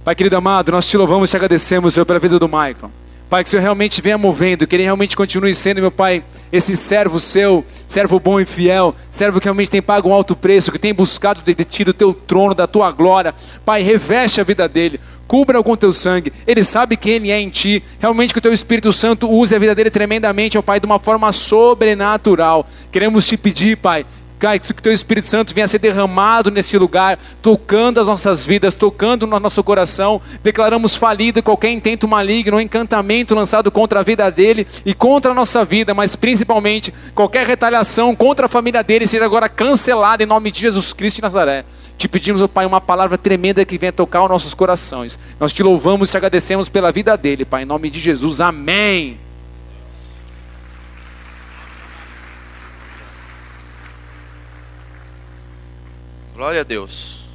Pai querido amado, nós te louvamos e te agradecemos, Senhor, pela vida do Michael. Pai, que o Senhor realmente venha movendo, que ele realmente continue sendo, meu Pai, esse servo seu, servo bom e fiel, servo que realmente tem pago um alto preço, que tem buscado de ti do teu trono, da tua glória. Pai, reveste a vida dele, cubra-o com teu sangue, ele sabe quem ele é em ti, realmente que o teu Espírito Santo use a vida dele tremendamente, ó Pai, de uma forma sobrenatural. Queremos te pedir, Pai, que o teu Espírito Santo venha a ser derramado nesse lugar, tocando as nossas vidas, tocando no nosso coração. Declaramos falido qualquer intento maligno, encantamento lançado contra a vida dele e contra a nossa vida, mas principalmente qualquer retaliação contra a família dele seja agora cancelada em nome de Jesus Cristo de Nazaré. Te pedimos, ó Pai, uma palavra tremenda que venha tocar os nossos corações. Nós te louvamos e te agradecemos pela vida dele, Pai, em nome de Jesus, amém. Glória a Deus.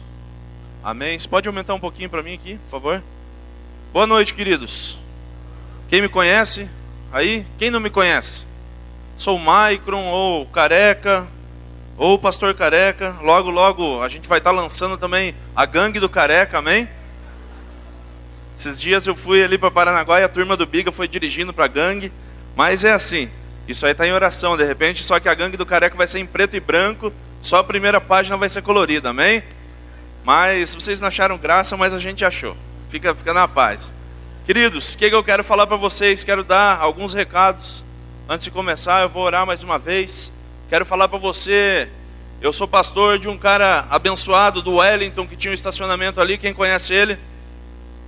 Amém. Você pode aumentar um pouquinho para mim aqui, por favor? Boa noite, queridos. Quem me conhece? Aí? Quem não me conhece? Sou o Maicron, ou Careca, ou o Pastor Careca. Logo, logo a gente vai estar lançando também a Gangue do Careca, amém? Esses dias eu fui ali para Paranaguá e a turma do Biga foi dirigindo para a Gangue. Mas é assim, isso aí está em oração de repente, só que a Gangue do Careca vai ser em preto e branco. Só a primeira página vai ser colorida, amém? Mas vocês não acharam graça, mas a gente achou. Fica na paz. Queridos, o que eu quero falar para vocês? Quero dar alguns recados. Antes de começar, eu vou orar mais uma vez. Quero falar para você, eu sou pastor de um cara abençoado do Wellington, que tinha um estacionamento ali, quem conhece ele?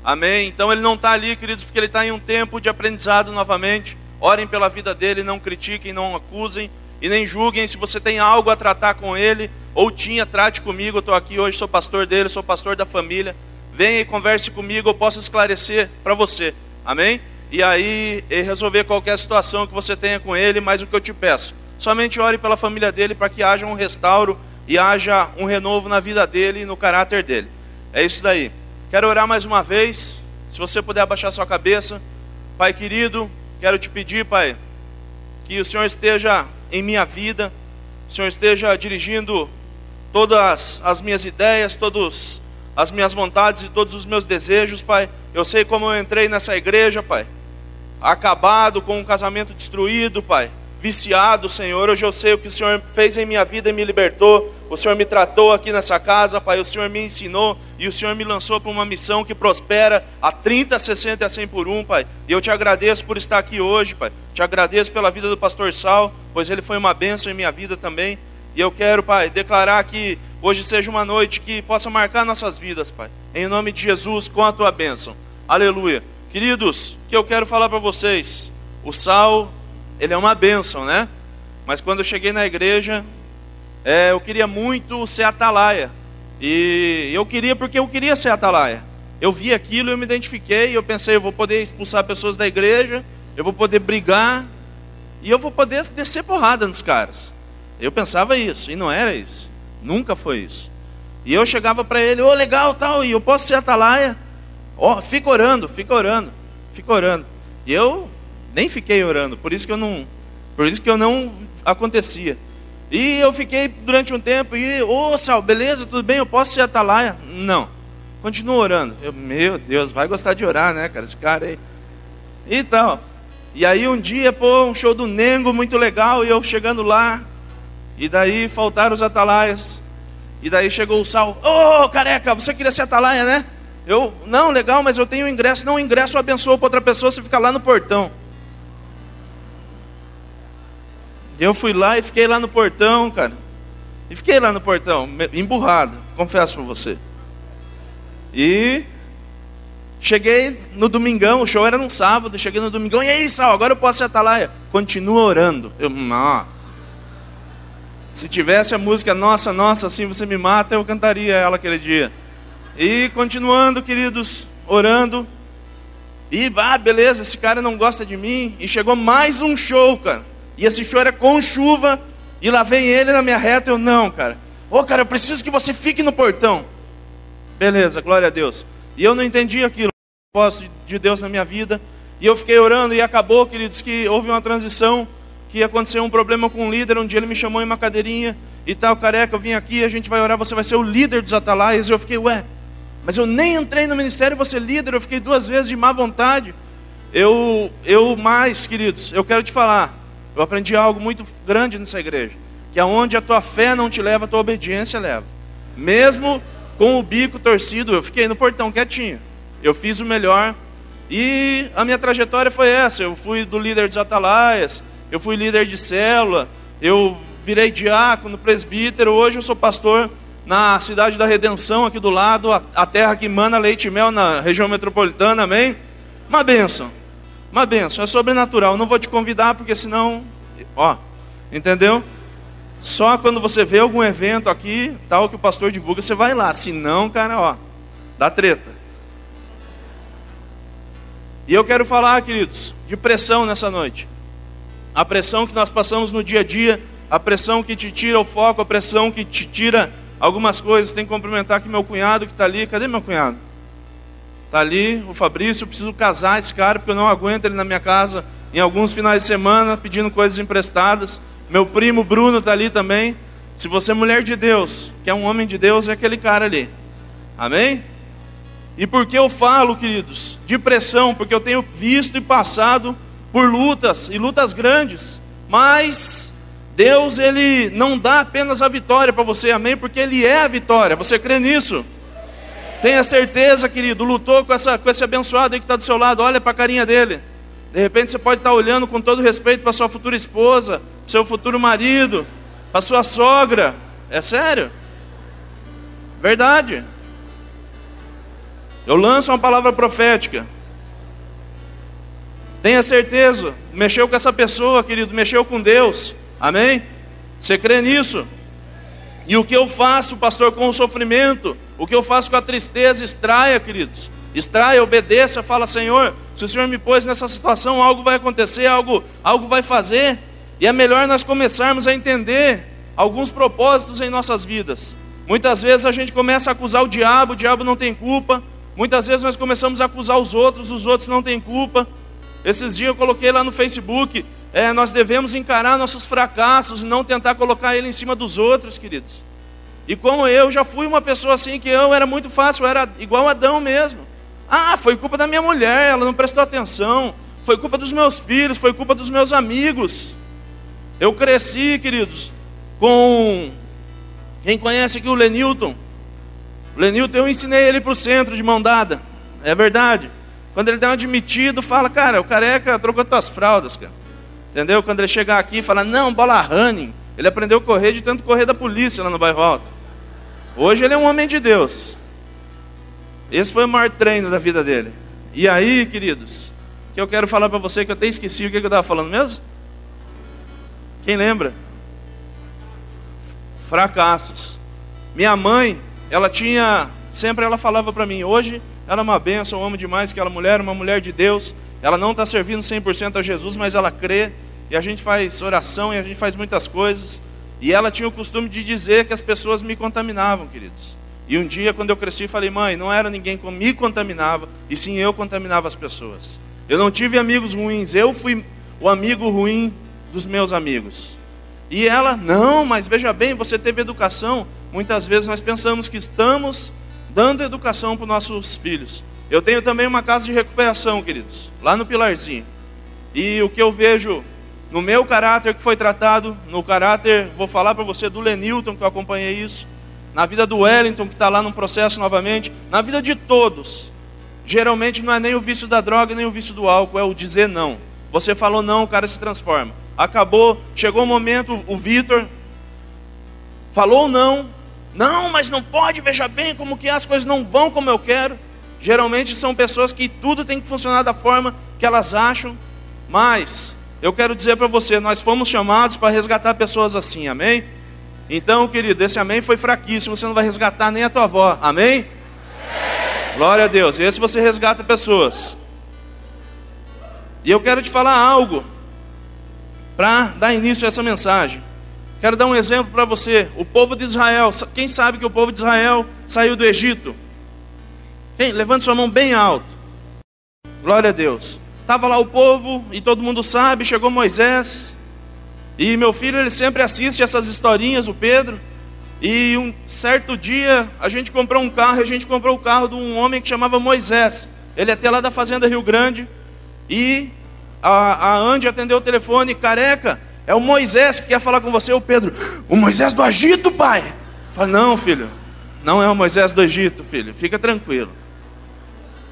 Amém? Então ele não está ali, queridos, porque ele está em um tempo de aprendizado novamente. Orem pela vida dele, não critiquem, não acusem. E nem julguem. Se você tem algo a tratar com ele, ou trate comigo. Eu estou aqui hoje, sou pastor dele, sou pastor da família. Venha e converse comigo, eu posso esclarecer para você, amém? E aí, resolver qualquer situação que você tenha com ele. Mas o que eu te peço, somente ore pela família dele, para que haja um restauro e haja um renovo na vida dele e no caráter dele. É isso daí. Quero orar mais uma vez. Se você puder abaixar sua cabeça. Pai querido, quero te pedir, Pai, que o Senhor esteja em minha vida, o Senhor esteja dirigindo todas as minhas ideias, todas as minhas vontades e todos os meus desejos, Pai. Eu sei como eu entrei nessa igreja, Pai, acabado, com um casamento destruído, Pai, viciado, Senhor. Hoje eu sei o que o Senhor fez em minha vida e me libertou. O Senhor me tratou aqui nessa casa, Pai. O Senhor me ensinou e o Senhor me lançou para uma missão que prospera a 30, 60 e a 100 por um, Pai. E eu te agradeço por estar aqui hoje, Pai. Te agradeço pela vida do pastor Sal, pois ele foi uma bênção em minha vida também. E eu quero, Pai, declarar que hoje seja uma noite que possa marcar nossas vidas, Pai. Em nome de Jesus, com a tua bênção. Aleluia. Queridos, o que eu quero falar para vocês? O Sal, ele é uma bênção, né? Mas quando eu cheguei na igreja, eu queria muito ser atalaia. E eu queria porque eu queria ser atalaia. Eu vi aquilo, eu me identifiquei, eu pensei, eu vou poder expulsar pessoas da igreja, eu vou poder brigar, e eu vou poder descer porrada nos caras. Eu pensava isso, e não era isso. Nunca foi isso. E eu chegava para ele, legal, tal, e eu posso ser atalaia? Fica orando, fica orando, fica orando. E eu nem fiquei orando, por isso que eu não acontecia. E eu fiquei durante um tempo, e, Sal, beleza, tudo bem, eu posso ser atalaia? Não, continua orando. Meu Deus, vai gostar de orar, né, cara, esse cara aí. E tal. E aí um dia, um show do Nengo muito legal, e eu chegando lá, e daí faltaram os atalaias. E daí chegou o Sal, Careca, você queria ser atalaia, né? Eu, não, legal, mas eu tenho ingresso. Não, o ingresso eu abençoo para outra pessoa, você fica lá no portão. Eu fui lá e fiquei lá no portão, cara. E fiquei lá no portão, emburrado, confesso para você. E cheguei no domingão, o show era no sábado. Cheguei no domingão, e aí, Sal, agora eu posso ser atalaia? Continua orando. Eu, nossa. Se tivesse a música Nossa, Nossa, Assim Você Me Mata, eu cantaria ela aquele dia. E continuando, queridos, orando. E, beleza, esse cara não gosta de mim. E chegou mais um show, cara. E esse show era com chuva. E lá vem ele na minha reta. Eu, não, cara. Cara, eu preciso que você fique no portão. Beleza, glória a Deus. E eu não entendi aquilo, o propósito de Deus na minha vida. E eu fiquei orando e acabou, queridos, que houve uma transição. Que aconteceu um problema com um líder. Um dia ele me chamou em uma cadeirinha e tal, Careca, eu vim aqui, a gente vai orar, você vai ser o líder dos atalaias. E eu fiquei, Mas eu nem entrei no ministério, vou ser líder, eu fiquei 2 vezes de má vontade. Mais, queridos, eu quero te falar, eu aprendi algo muito grande nessa igreja, que aonde a tua fé não te leva, a tua obediência leva. Mesmo com o bico torcido, eu fiquei no portão quietinho, eu fiz o melhor, e a minha trajetória foi essa. Eu fui do líder dos atalaias, eu fui líder de célula, eu virei diácono, presbítero, hoje eu sou pastor na cidade da Redenção, aqui do lado, a terra que emana leite e mel na região metropolitana, amém? Uma bênção, é sobrenatural. Não vou te convidar, porque senão, entendeu? Só quando você vê algum evento aqui, tal, que o pastor divulga, você vai lá, senão, cara, dá treta. E eu quero falar, queridos, de pressão nessa noite. A pressão que nós passamos no dia a dia, a pressão que te tira o foco, a pressão que te tira algumas coisas. Tem que cumprimentar aqui meu cunhado que está ali. Cadê meu cunhado? Está ali, o Fabrício. Eu preciso casar esse cara, porque eu não aguento ele na minha casa em alguns finais de semana, pedindo coisas emprestadas. Meu primo Bruno está ali também. Se você é mulher de Deus, que é um homem de Deus, é aquele cara ali. Amém? E por que eu falo, queridos, de pressão? Porque eu tenho visto e passado por lutas, e lutas grandes. Mas Deus, Ele não dá apenas a vitória para você, amém? Porque Ele é a vitória. Você crê nisso? Tenha certeza, querido. Lutou com esse abençoado aí que está do seu lado. Olha para a carinha dele. De repente você pode estar olhando com todo respeito para sua futura esposa, para seu futuro marido, para sua sogra. É sério? Verdade. Eu lanço uma palavra profética. Tenha certeza. Mexeu com essa pessoa, querido, mexeu com Deus. Amém? Você crê nisso? E o que eu faço, pastor, com o sofrimento? O que eu faço com a tristeza? Extraia, queridos. Extraia, obedeça, fala: Senhor, se o Senhor me pôs nessa situação, algo vai acontecer, algo vai fazer. E é melhor nós começarmos a entender alguns propósitos em nossas vidas. Muitas vezes a gente começa a acusar o diabo não tem culpa. Muitas vezes nós começamos a acusar os outros não têm culpa. Esses dias eu coloquei lá no Facebook, nós devemos encarar nossos fracassos e não tentar colocar ele em cima dos outros, queridos. E como eu já fui uma pessoa assim, que eu era muito fácil, eu era igual Adão mesmo. Foi culpa da minha mulher, ela não prestou atenção. Foi culpa dos meus filhos, foi culpa dos meus amigos. Eu cresci, queridos, com... Quem conhece aqui o Lenilton? O Lenilton, eu ensinei ele para o centro de mão dada. É verdade. Quando ele dá um admitido, fala: cara, o careca trocou tuas fraldas, cara. Entendeu? Quando ele chegar aqui e falar: não, bola running. Ele aprendeu a correr de tanto correr da polícia lá no bairro Alto. Hoje ele é um homem de Deus. Esse foi o maior treino da vida dele. E aí, queridos, que eu quero falar para você, que eu até esqueci o que eu estava falando mesmo. Quem lembra? Fracassos. Minha mãe, sempre ela falava para mim: hoje ela é uma bênção, eu amo demais aquela mulher, uma mulher de Deus. Ela não está servindo 100% a Jesus, mas ela crê. E a gente faz oração e a gente faz muitas coisas. E ela tinha o costume de dizer que as pessoas me contaminavam, queridos. E um dia, quando eu cresci, falei: mãe, não era ninguém que me contaminava, e sim eu contaminava as pessoas. Eu não tive amigos ruins, eu fui o amigo ruim dos meus amigos. E ela: não, mas veja bem, você teve educação. Muitas vezes nós pensamos que estamos dando educação para os nossos filhos. Eu tenho também uma casa de recuperação, queridos, lá no Pilarzinho. E o que eu vejo no meu caráter que foi tratado, no caráter, vou falar para você, do Lenilton, que eu acompanhei isso, na vida do Wellington, que está lá no processo novamente, na vida de todos, geralmente não é nem o vício da droga, nem o vício do álcool, é o dizer não. Você falou não, o cara se transforma. Acabou, chegou o momento, o Vitor falou não, mas não pode, veja bem como que as coisas não vão como eu quero. Geralmente são pessoas que tudo tem que funcionar da forma que elas acham, mas eu quero dizer para você, nós fomos chamados para resgatar pessoas assim, amém? Então, querido, esse amém foi fraquíssimo, você não vai resgatar nem a tua avó, amém? Glória a Deus, esse você resgata pessoas. E eu quero te falar algo, para dar início a essa mensagem. Quero dar um exemplo para você. O povo de Israel, quem sabe que o povo de Israel saiu do Egito? Quem? Levante sua mão bem alto. Glória a Deus. Estava lá o povo, e todo mundo sabe, chegou Moisés. E meu filho, ele sempre assiste essas historinhas, o Pedro. E um certo dia a gente comprou um carro, e a gente comprou o carro de um homem que chamava Moisés. Ele é até lá da fazenda Rio Grande. E a Andy atendeu o telefone: careca, é o Moisés que quer falar com você. O Pedro: o Moisés do Egito, pai? Eu falei: não, filho, não é o Moisés do Egito, filho, fica tranquilo.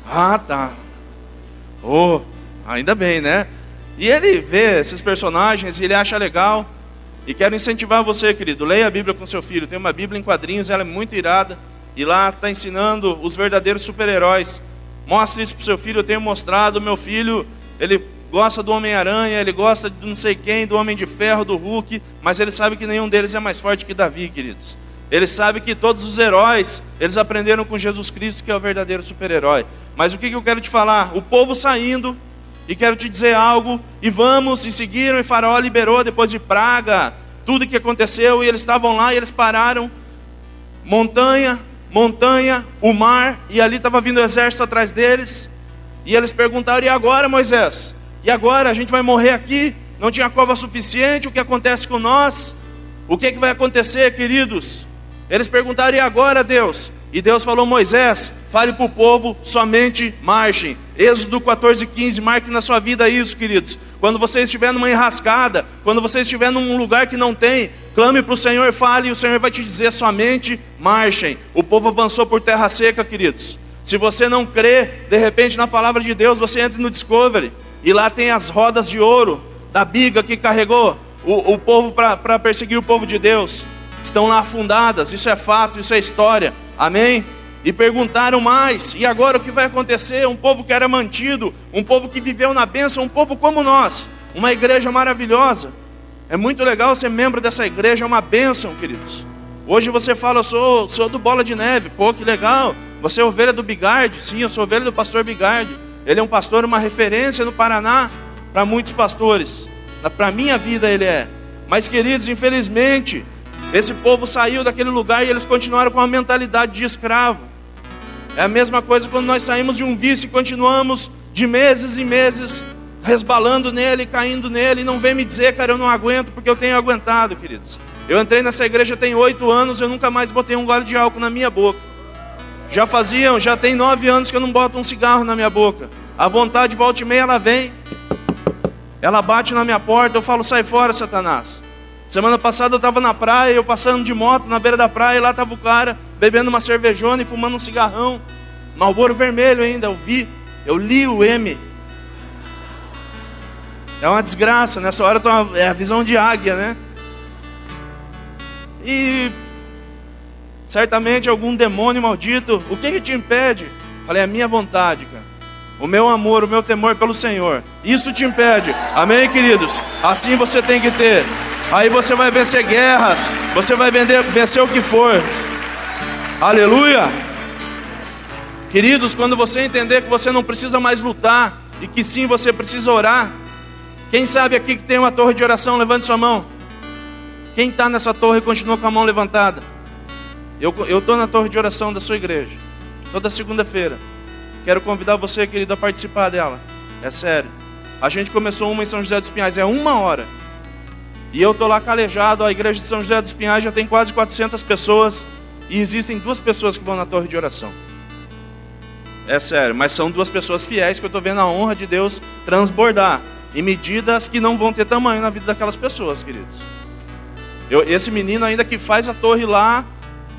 Ah, tá. Oh, ainda bem, né? E ele vê esses personagens e ele acha legal. E quero incentivar você, querido, leia a Bíblia com seu filho. Tem uma Bíblia em quadrinhos, ela é muito irada. E lá está ensinando os verdadeiros super-heróis. Mostre isso para o seu filho. Eu tenho mostrado. Meu filho, ele gosta do Homem-Aranha, ele gosta de não sei quem, do Homem de Ferro, do Hulk. Mas ele sabe que nenhum deles é mais forte que Davi, queridos. Ele sabe que todos os heróis, eles aprenderam com Jesus Cristo, que é o verdadeiro super-herói. Mas o que eu quero te falar? O povo saindo, e quero te dizer algo, e vamos, e seguiram, e Faraó liberou depois de praga, tudo que aconteceu, e eles estavam lá, e eles pararam, montanha, o mar, e ali estava vindo o exército atrás deles, e eles perguntaram: e agora, Moisés? E agora? A gente vai morrer aqui? Não tinha cova suficiente? O que acontece com nós? O que vai acontecer, queridos? Eles perguntaram: e agora, Deus? E Deus falou: Moisés, fale para o povo, somente marchem. Êxodo 14:15, marque na sua vida isso, queridos. Quando você estiver numa enrascada, quando você estiver num lugar que não tem, clame para o Senhor, fale, e o Senhor vai te dizer: somente marchem. O povo avançou por terra seca, queridos. Se você não crê, de repente, na palavra de Deus, você entra no Discovery, e lá tem as rodas de ouro da biga que carregou o povo para perseguir o povo de Deus. Estão lá afundadas, isso é fato, isso é história. Amém? E perguntaram mais: e agora o que vai acontecer? Um povo que era mantido, um povo que viveu na bênção, um povo como nós, uma igreja maravilhosa. É muito legal ser membro dessa igreja, é uma bênção, queridos. Hoje você fala: eu sou do Bola de Neve. Pô, que legal. Você é ovelha do Bigardi? Sim, eu sou ovelha do pastor Bigardi. Ele é um pastor, uma referência no Paraná para muitos pastores. Para a minha vida ele é. Mas, queridos, infelizmente, esse povo saiu daquele lugar e eles continuaram com a mentalidade de escravo. É a mesma coisa quando nós saímos de um vício e continuamos de meses e meses resbalando nele, caindo nele. E não vem me dizer: cara, eu não aguento, porque eu tenho aguentado, queridos. Eu entrei nessa igreja tem 8 anos, eu nunca mais botei um gole de álcool na minha boca. Já tem 9 anos que eu não boto um cigarro na minha boca. A vontade, volta e meia, ela vem. Ela bate na minha porta, eu falo: sai fora, Satanás. Semana passada eu estava na praia, eu passando de moto na beira da praia, e lá estava o cara bebendo uma cervejona e fumando um cigarrão, Marlboro vermelho ainda. Eu li o M. É uma desgraça, nessa hora é a visão de águia, né? E certamente algum demônio maldito: o que te impede? Falei: a minha vontade, cara, o meu amor, o meu temor pelo Senhor, isso te impede. Amém, queridos? Assim você tem que ter. Aí você vai vencer guerras, você vai vencer o que for. Aleluia! Queridos, quando você entender que você não precisa mais lutar, e que sim, você precisa orar. Quem sabe aqui que tem uma torre de oração? Levante sua mão. Quem está nessa torre e continua com a mão levantada? Eu estou na torre de oração da sua igreja, toda segunda-feira. Quero convidar você, querido, a participar dela. É sério. A gente começou uma em São José dos Pinhais, é 1 hora. E eu estou lá calejado. A igreja de São José dos Pinhais já tem quase 400 pessoas. E existem 2 pessoas que vão na torre de oração. É sério, mas são 2 pessoas fiéis que eu estou vendo a honra de Deus transbordar em medidas que não vão ter tamanho na vida daquelas pessoas, queridos. Esse menino ainda que faz a torre lá,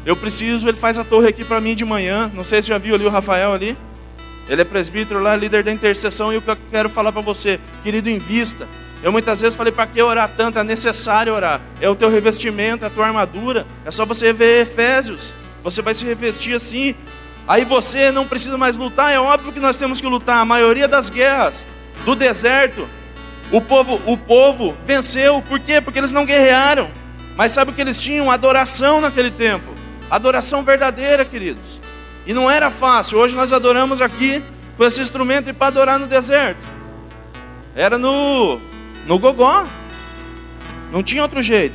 ele faz a torre aqui para mim de manhã. Não sei se já viu ali o Rafael ali. Ele é presbítero lá, líder da intercessão. E o que eu quero falar para você, querido, invista. Eu muitas vezes falei: para que orar tanto? É necessário orar. É o teu revestimento, é a tua armadura. É só você ver Efésios. Você vai se revestir assim. Aí você não precisa mais lutar. É óbvio que nós temos que lutar. A maioria das guerras do deserto, o povo venceu. Por quê? Porque eles não guerrearam. Mas sabe o que eles tinham? Adoração naquele tempo. Adoração verdadeira, queridos. E não era fácil. Hoje nós adoramos aqui com esse instrumento, e para adorar no deserto era no gogó. Não tinha outro jeito.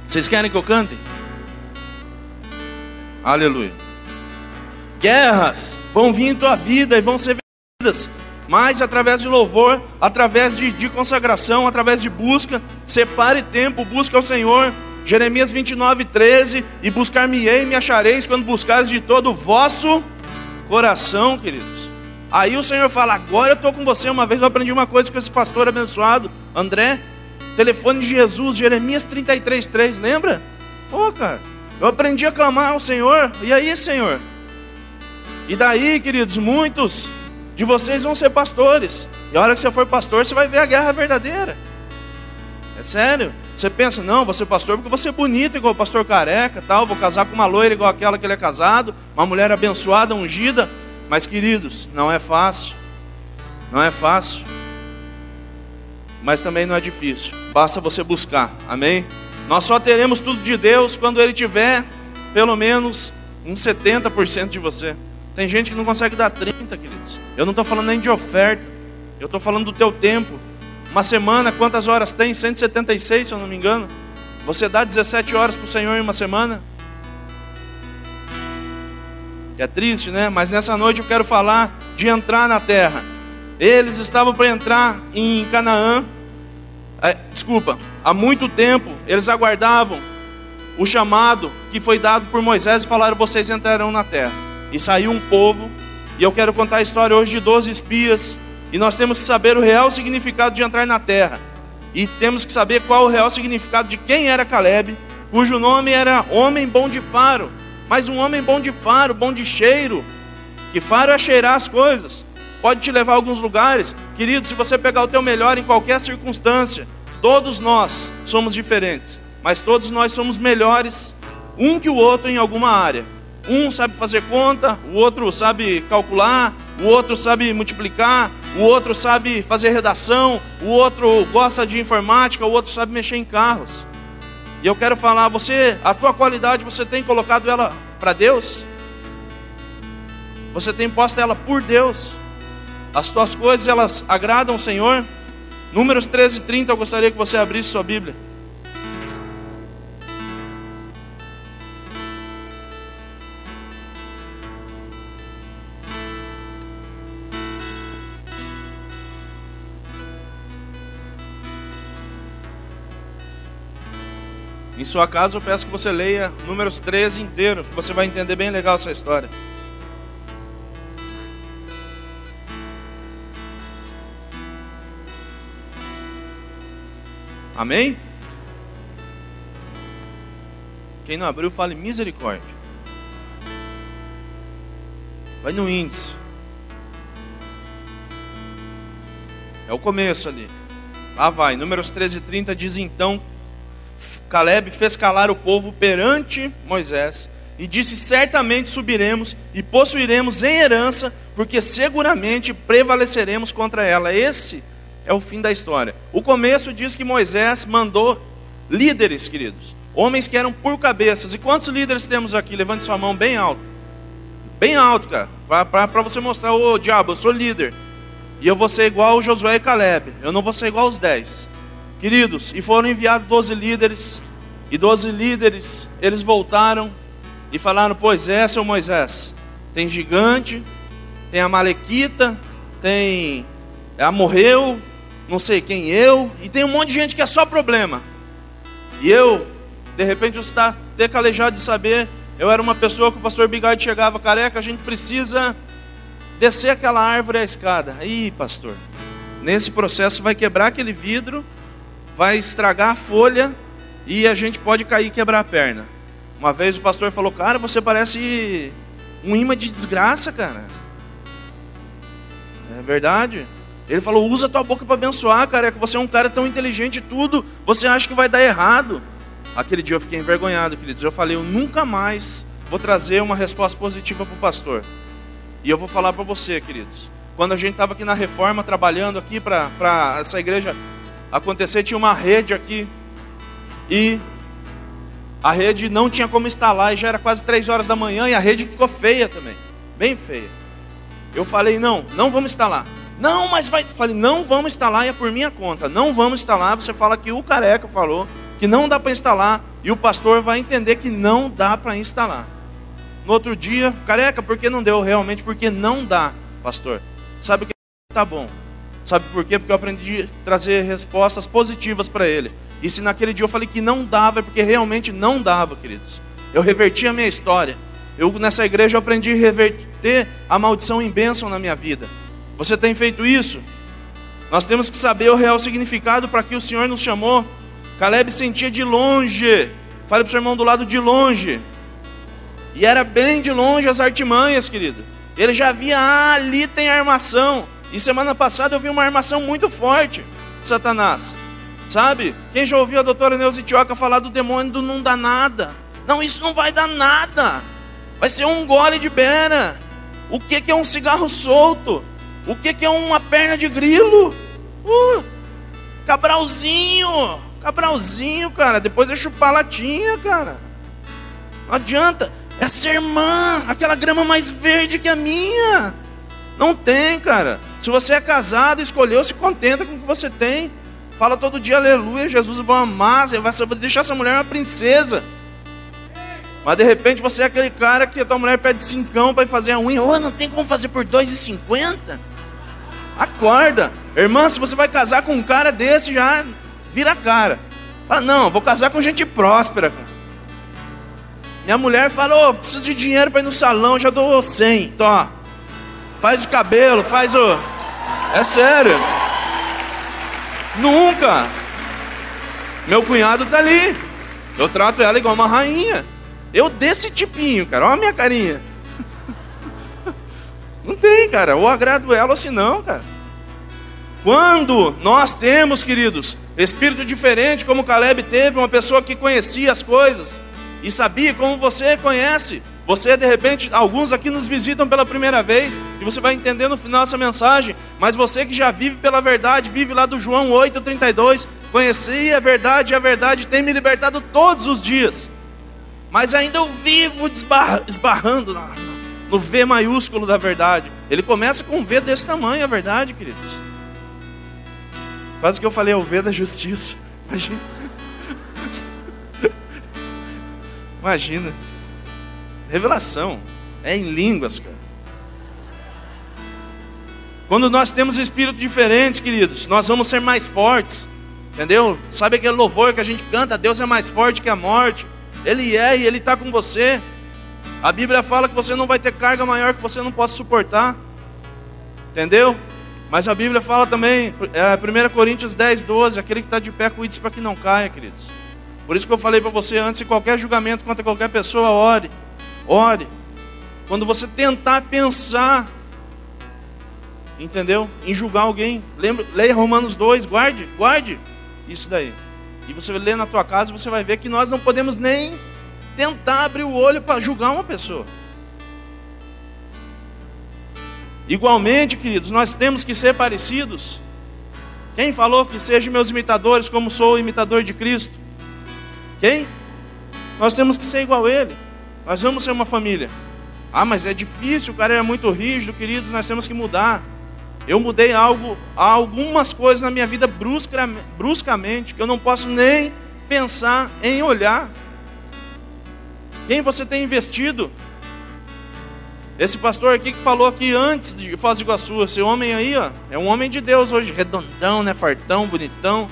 Vocês querem que eu cante? Aleluia. Guerras vão vir em tua vida e vão ser vencidas, mas através de louvor, através de consagração, através de busca. Separe tempo, busca ao Senhor. Jeremias 29:13, e buscar-me-ei e me achareis quando buscares de todo o vosso coração, queridos. Aí o Senhor fala, agora eu estou com você. Uma vez eu aprendi uma coisa com esse pastor abençoado, André, telefone de Jesus, Jeremias 33:3, lembra? Pô, cara, eu aprendi a clamar ao Senhor. E aí, Senhor? E daí, queridos, muitos de vocês vão ser pastores. E a hora que você for pastor, você vai ver a guerra verdadeira. É sério. Você pensa, não, vou ser pastor porque vou ser bonito igual o pastor Careca, tal, vou casar com uma loira igual aquela que ele é casado, uma mulher abençoada, ungida. Mas, queridos, não é fácil. Não é fácil. Mas também não é difícil. Basta você buscar. Amém? Nós só teremos tudo de Deus quando Ele tiver pelo menos uns 70% de você. Tem gente que não consegue dar 30, queridos. Eu não estou falando nem de oferta. Eu estou falando do teu tempo. Uma semana, quantas horas tem? 176, se eu não me engano. Você dá 17 horas para o Senhor em uma semana? É triste, né? Mas nessa noite eu quero falar de entrar na terra. Eles estavam para entrar em Canaã. Há muito tempo eles aguardavam o chamado que foi dado por Moisés e falaram, vocês entrarão na terra. E saiu um povo, e eu quero contar a história hoje de 12 espias, e nós temos que saber o real significado de entrar na terra. E temos que saber qual o real significado de quem era Caleb, cujo nome era homem bom de faro. Mas um homem bom de faro, bom de cheiro, que faro é cheirar as coisas, pode te levar a alguns lugares. Querido, se você pegar o teu melhor em qualquer circunstância, todos nós somos diferentes, mas todos nós somos melhores um que o outro em alguma área. Um sabe fazer conta, o outro sabe calcular, o outro sabe multiplicar, o outro sabe fazer redação, o outro gosta de informática, o outro sabe mexer em carros. E eu quero falar, a tua qualidade, você tem colocado ela para Deus? Você tem posto ela por Deus? As tuas coisas, elas agradam o Senhor? Números 13:30, eu gostaria que você abrisse sua Bíblia. Em sua casa eu peço que você leia Números 13 inteiro, que você vai entender bem legal essa história. Amém? Quem não abriu, fale misericórdia. Vai no índice. É o começo ali. Lá vai, Números 13:30 diz então, Caleb fez calar o povo perante Moisés e disse, certamente subiremos e possuiremos em herança, porque seguramente prevaleceremos contra ela. Esse é o fim da história. O começo diz que Moisés mandou líderes, queridos, homens que eram por cabeças. E quantos líderes temos aqui? Levante sua mão bem alto. Bem alto, cara, para você mostrar, ô diabo, eu sou líder. E eu vou ser igual o Josué e Caleb, eu não vou ser igual os 10. Queridos, e foram enviados 12 líderes, e 12 líderes, eles voltaram e falaram, pois é, seu Moisés, tem gigante, tem Amalequita, tem Amorreu, não sei quem e tem um monte de gente que é só problema. E eu, de repente você está até calejado de saber, eu era uma pessoa que o pastor Bigode chegava, Careca, a gente precisa descer aquela árvore à escada. Aí, pastor, nesse processo vai quebrar aquele vidro, vai estragar a folha e a gente pode cair e quebrar a perna. Uma vez o pastor falou, cara, você parece um imã de desgraça, cara. É verdade. Ele falou, usa tua boca para abençoar, cara, que você é um cara tão inteligente e tudo, você acha que vai dar errado. Aquele dia eu fiquei envergonhado, queridos. Eu falei, eu nunca mais vou trazer uma resposta positiva para o pastor. E eu vou falar para você, queridos. Quando a gente estava aqui na reforma, trabalhando aqui para essa igreja acontecer, tinha uma rede aqui. E a rede não tinha como instalar, e já era quase 3 horas da manhã, e a rede ficou feia também. Bem feia. Eu falei, não vamos instalar. Não, mas vai. Falei, não vamos instalar, e é por minha conta. Não vamos instalar, você fala que o Careca falou que não dá para instalar, e o pastor vai entender que não dá para instalar. No outro dia, Careca, por que não deu? Realmente porque não dá, pastor. Sabe o que tá bom? Sabe por quê? Porque eu aprendi a trazer respostas positivas para ele. E se naquele dia eu falei que não dava, é porque realmente não dava, queridos. Eu reverti a minha história. Nessa igreja eu aprendi a reverter a maldição em bênção na minha vida. Você tem feito isso? Nós temos que saber o real significado para que o Senhor nos chamou. Caleb sentia de longe. Fale para o seu irmão do lado, de longe. E era bem de longe as artimanhas, querido. Ele já via, ali tem armação. E semana passada eu vi uma armação muito forte de Satanás. Sabe? Quem já ouviu a doutora Neuza Itioca falar do demônio do não dá nada? Não, isso não vai dar nada. Vai ser um gole de bera. O que é um cigarro solto? O que é uma perna de grilo? Cabralzinho. Cabralzinho, cara. Depois é chupar latinha, cara. Não adianta. Essa irmã, aquela grama mais verde que a minha. Não tem, cara. Se você é casado, escolheu, se contenta com o que você tem. Fala todo dia, aleluia, Jesus, eu vou amar. Você vai deixar essa mulher uma princesa. Mas de repente você é aquele cara que a tua mulher pede 5 para fazer a unha. Não tem como fazer por 2,50? Acorda. Irmã, se você vai casar com um cara desse, já vira a cara. Fala, não, vou casar com gente próspera, cara. Minha mulher falou, preciso de dinheiro para ir no salão, já dou 100. Tó. Faz o cabelo, faz o... É sério. Nunca. Meu cunhado tá ali. Eu trato ela igual uma rainha. Eu desse tipinho, cara. Olha a minha carinha. Não tem, cara. Ou agrado ela ou se não, cara. Quando nós temos, queridos, espírito diferente, como Caleb teve, uma pessoa que conhecia as coisas e sabia como você conhece. Você, de repente, alguns aqui nos visitam pela primeira vez e você vai entender no final essa mensagem. Mas você que já vive pela verdade, vive lá do João 8,32, conheci a verdade e a verdade tem me libertado todos os dias. Mas ainda eu vivo esbarrando no V maiúsculo da verdade. Ele começa com um V desse tamanho, a verdade, queridos. Quase que eu falei, é o V da justiça. Imagina. Imagina. Revelação. É em línguas, cara. Quando nós temos espíritos diferentes, queridos, nós vamos ser mais fortes. Entendeu? Sabe aquele louvor que a gente canta? Deus é mais forte que a morte. Ele é e Ele está com você. A Bíblia fala que você não vai ter carga maior que você não possa suportar. Entendeu? Mas a Bíblia fala também, 1 Coríntios 10, 12, aquele que está de pé, cuide-se para que não caia, queridos. Por isso que eu falei para você antes, em qualquer julgamento contra qualquer pessoa, ore. Ore. Quando você tentar pensar, entendeu? Em julgar alguém, leia Romanos 2, guarde isso daí. E você lê na tua casa, você vai ver que nós não podemos nem tentar abrir o olho para julgar uma pessoa. Igualmente, queridos, nós temos que ser parecidos. Quem falou que sejam meus imitadores como sou o imitador de Cristo? Quem? Nós temos que ser igual a Ele. Nós vamos ser uma família. Mas é difícil, o cara é muito rígido, queridos, nós temos que mudar. Eu mudei algumas coisas na minha vida bruscamente, que eu não posso nem pensar em olhar. Quem você tem investido? Esse pastor aqui que falou aqui antes de Foz do Iguaçu, esse homem aí, ó, é um homem de Deus hoje, redondão, né, fartão, bonitão.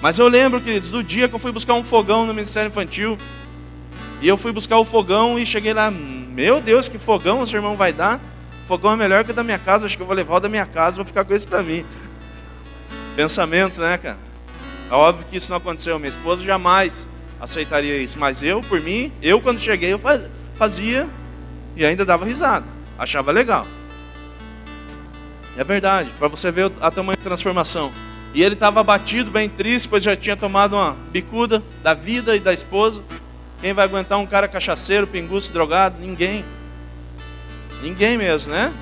Mas eu lembro, queridos, do dia que eu fui buscar um fogão no Ministério Infantil. E eu fui buscar o fogão e cheguei lá, meu Deus, que fogão o seu irmão vai dar? O fogão é melhor que o da minha casa, acho que eu vou levar o da minha casa, vou ficar com isso pra mim. Pensamento, né, cara? É óbvio que isso não aconteceu, minha esposa jamais aceitaria isso. Mas eu, por mim, quando cheguei, eu fazia e ainda dava risada, achava legal. É verdade, para você ver a tamanho da transformação. E ele estava abatido, bem triste, pois já tinha tomado uma bicuda da vida e da esposa. Quem vai aguentar um cara cachaceiro, pinguço, drogado? Ninguém. Ninguém mesmo, né?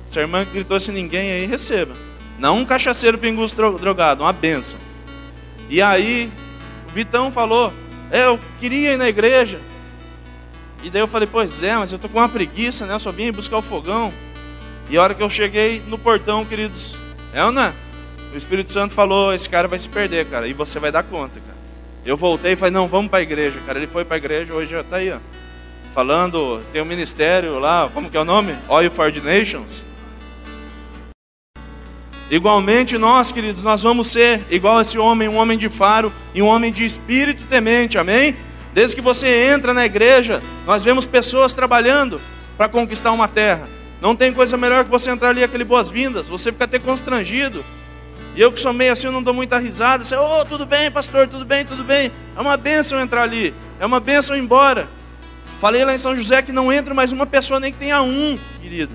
Essa irmã que gritou esse ninguém aí, receba. Não um cachaceiro, pinguço, drogado, uma bênção. E aí, o Vitão falou, eu queria ir na igreja. E daí eu falei, pois é, mas eu tô com uma preguiça, né? Eu só vim buscar o fogão. E a hora que eu cheguei no portão, queridos, o Espírito Santo falou, esse cara vai se perder, cara, e você vai dar conta, cara. Eu voltei e falei, não, vamos para a igreja, cara. Ele foi para a igreja, hoje já está aí, ó, falando, tem um ministério lá, como que é o nome? Oil for the Nations. Igualmente nós, queridos, nós vamos ser igual a esse homem, um homem de faro e um homem de espírito temente, amém? Desde que você entra na igreja, nós vemos pessoas trabalhando para conquistar uma terra. Não tem coisa melhor que você entrar ali, aquele boas-vindas, você fica até constrangido. E eu que sou meio assim, eu não dou muita risada. Você, tudo bem, pastor, tudo bem, tudo bem. É uma bênção entrar ali, é uma bênção ir embora. Falei lá em São José que não entra mais uma pessoa, nem que tenha um, querido.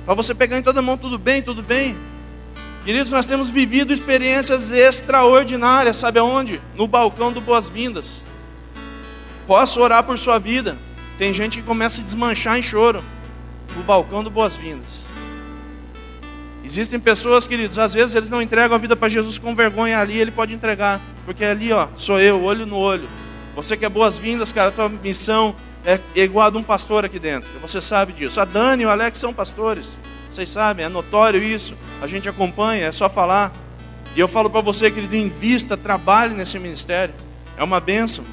Para você pegar em toda mão, tudo bem, tudo bem. Queridos, nós temos vivido experiências extraordinárias, sabe aonde? No balcão do Boas-Vindas. Posso orar por sua vida. Tem gente que começa a desmanchar em choro no balcão do Boas-Vindas. Existem pessoas, queridos, às vezes eles não entregam a vida para Jesus com vergonha. Ali ele pode entregar, porque ali, sou eu, olho no olho. Você que é boas-vindas, cara, a tua missão é igual a de um pastor aqui dentro. Você sabe disso. A Dani e o Alex são pastores. Vocês sabem, é notório isso. A gente acompanha, é só falar. E eu falo para você, querido, invista, trabalhe nesse ministério. É uma bênção.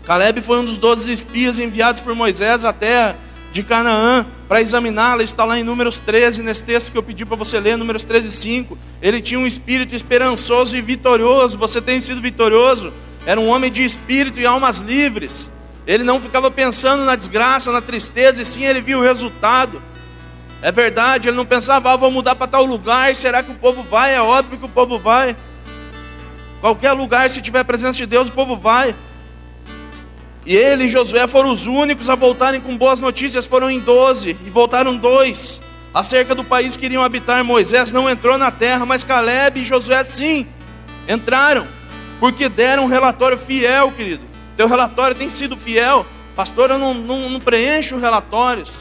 Caleb foi um dos 12 espias enviados por Moisés à terra de Canaã para examiná-la. Está lá em Números 13, nesse texto que eu pedi para você ler, Números 13:5. Ele tinha um espírito esperançoso e vitorioso. Você tem sido vitorioso? Era um homem de espírito e almas livres. Ele não ficava pensando na desgraça, na tristeza, e sim ele via o resultado. É verdade, ele não pensava, vou mudar para tal lugar, será que o povo vai? É óbvio que o povo vai. Qualquer lugar, se tiver a presença de Deus, o povo vai. E ele e Josué foram os únicos a voltarem com boas notícias. Foram em 12 e voltaram 2 acerca do país que iriam habitar. Moisés não entrou na terra, mas Caleb e Josué sim entraram, porque deram um relatório fiel, querido. Teu relatório tem sido fiel. Pastor, eu não preencho relatórios.